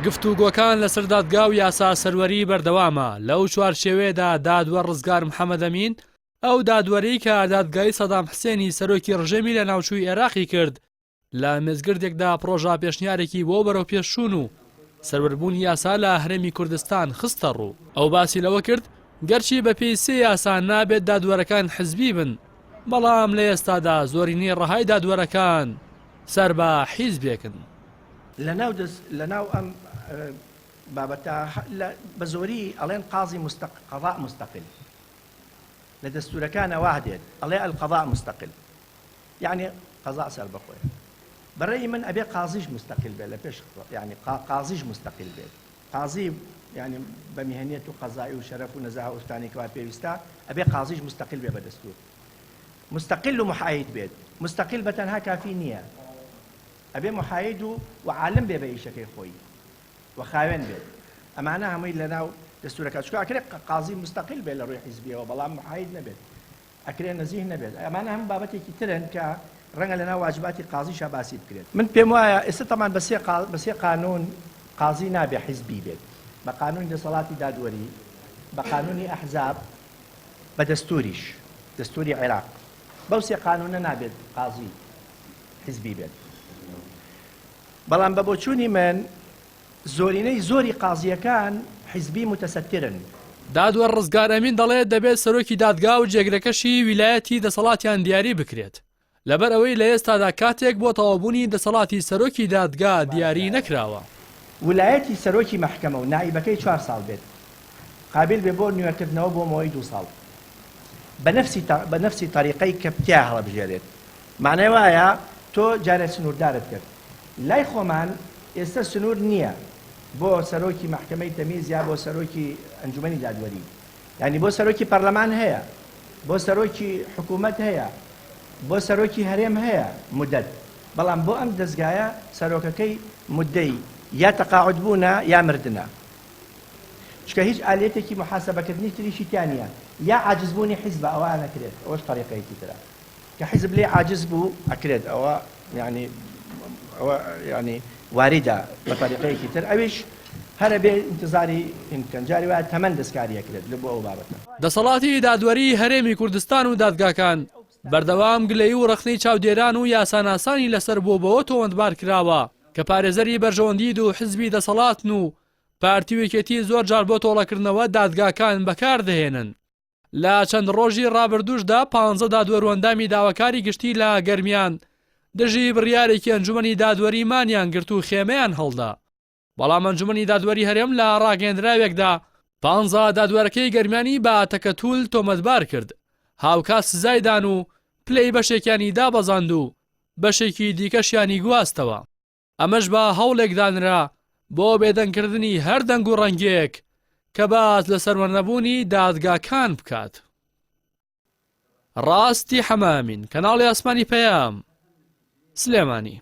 گفتوگۆکان لەسەر دادگا و یاسا سەروەری بەردەوامە. لەو چوارچێوەیەدا دادوەر ڕزگار محەممەد ئەمین ئەو دادوەری کە دادگای سەدام حسێنی سەرۆکی ڕژێمی لە ناوچووی عێراقی کرد لە مێزگردێکدا پرۆژا پێشنیارێکی بۆ بەرەو پێشچوون و سەروەربوونی یاسا لە هەرێمی کوردستان خستە ڕوو. ئەو باسی لەوە کرد گەرچی بە پێی سێ یاسا نابێت دادوەرەکان حزبی بن، بەڵام لە ئێستادا زۆرینەی ڕەهای دادوەرەکان سەر بە حیزبێکن. لەناو ئەم بابەتە بە زۆری ئەڵێن قازی قەضاء مستەقل لە دەستورەکانە وادێت ئەڵێ القەضاء مستەقل، یعنی قەضاء سەر بەخۆیە. بەڕێی من ئەبێ قازیش مستەقل بێت لە پێش، یعنی قازیش مستەقل بێت. قازی یعنی بە میهنێت و قەزایی و شەرەف و نەزاهە و شتانی کەوا پێویستە ئەبێ قازیش مستەقل بێ بە دەستور، مستەقل و محاید بێت. مستەقل بە تەنها کافی نییە، ئەبێ محاید و عالم بێ بە ئیشەکەی خۆی و خاوێن بێت. ئەمانە هەمووی لەناو دەستورەکە چکە ئەکرێت قازی مستەقل بێت لە ڕووی حیزبیەوە، بەڵام محاید نەبێت، ئەکرێت نەزیه نەبێت. ئەمانە هەم بابەتێکی ترن کە ڕەنگە لەناو واجباتی قازیشە باسی بکرێت. من پێم وایە ئێستا تەمان بە سێ قانون قازی نابێ حیزبی بێت، بە قانونی دەسەڵاتی دادوەری، بە قانونی ئەحزاب، بە دەستوریش، دەستوری عێراق. بەو سێ قانونە نابێت قازی حیزبی بێت. بەڵام بە بۆچوونی من زۆرینەی زۆری قازیەکان حیزبی متەسەترن. دادوەر ڕزگار ئەمین دەڵێت دەبێت سەرۆکی دادگا و جێگرەکەشی ویلایەتی دەسەڵاتیان دیاری بکرێت، لەبەر ئەوەی لە ئێستادا کاتێک بۆ تەواوبوونی دەسەڵاتی سەرۆکی دادگا دیاری نەکراوە. ویلایەتی سەرۆکی مەحکەمە و نائیبەکەی 4 ساڵ بێت، قابل بێ بۆ نوێکردنەوە بۆ ماوەی 2 ساڵ بە نەفسی طریقەی کە پتیا هەڵەبژێرێت. معنای وایە تۆ جارێ سنووردارت کرد. لای خۆمان ئێستا سنوور نییە بۆ سەرۆکی مەحکەمەی تەمیز یا بۆ سەرۆکی ئەنجومەنی دادوەری، یعنی بۆ سەرۆکی پەرلەمان هەیە، بۆ سەرۆکی حکوومەت هەیە، بۆ سەرۆکی هەرێم هەیە مدەت، بەڵام بۆ ئەم دەستگایە سەرۆکەکەی مدەی یا تەقاعد بوونە یا مردنە، چکە هیچ ئالێتێکی محاسبەکردنی تریشی تیانە، یا عاجزبوونی حیزب ئەوە نەکرێت، ئەوەش طریقەیەکی ترە کە حیزب لێ عاجز بوو ئەکرێت، ئەوە يعني واردة بطريقة كتير أويش هەرە بێ انتظاری ئینکەن جاری وایە تەمەەن دەستکاریەکرێت لە بۆ ئەو بابەتە. دەسەڵاتی دادوەری هەرێمی کوردستان و دادگاکان بەردەوام گلەیی و ڕخنەی چاودێران و یاساناسانی لەسەر بۆ تۆوەندبار کراوە کە پارێزەری بەرژەوەندید و حزبی دەسەڵاتن و پارتیوێکێتی زۆر جار بۆ تۆڵەکردنەوە دادگاکان بەکاردەهێنن. لە چەند ڕۆژی ڕابردووشدا 15 دادوەروەندامی داواکاری گشتی لە گەرمیان دژی بڕیارێکی ئەنجومەنی دادوەری مانیان گرت و خێمەیان هەڵدا. بەڵام ئەنجومەنی دادوەری هەرێم لە ڕاگەندراوێکدا 15 دادوەرەکەی گەرمیانی بە تەکەتول تۆمەتبار کرد، هاوکات سزایدان و پلەی بەشێکیانی دابەزاند و بەشێکی دیکەشیانی گواستەوە. ئەمەش بە هەوڵێکدانرا بۆ بێدەنگکردنی هەر دەنگ و ڕەنگێک کە باز لە سەروەرنەبوونی دادگاکان بکات. ڕاستی حەمامین، کەناڵی ئاسمانی پەیام، سلێمانی.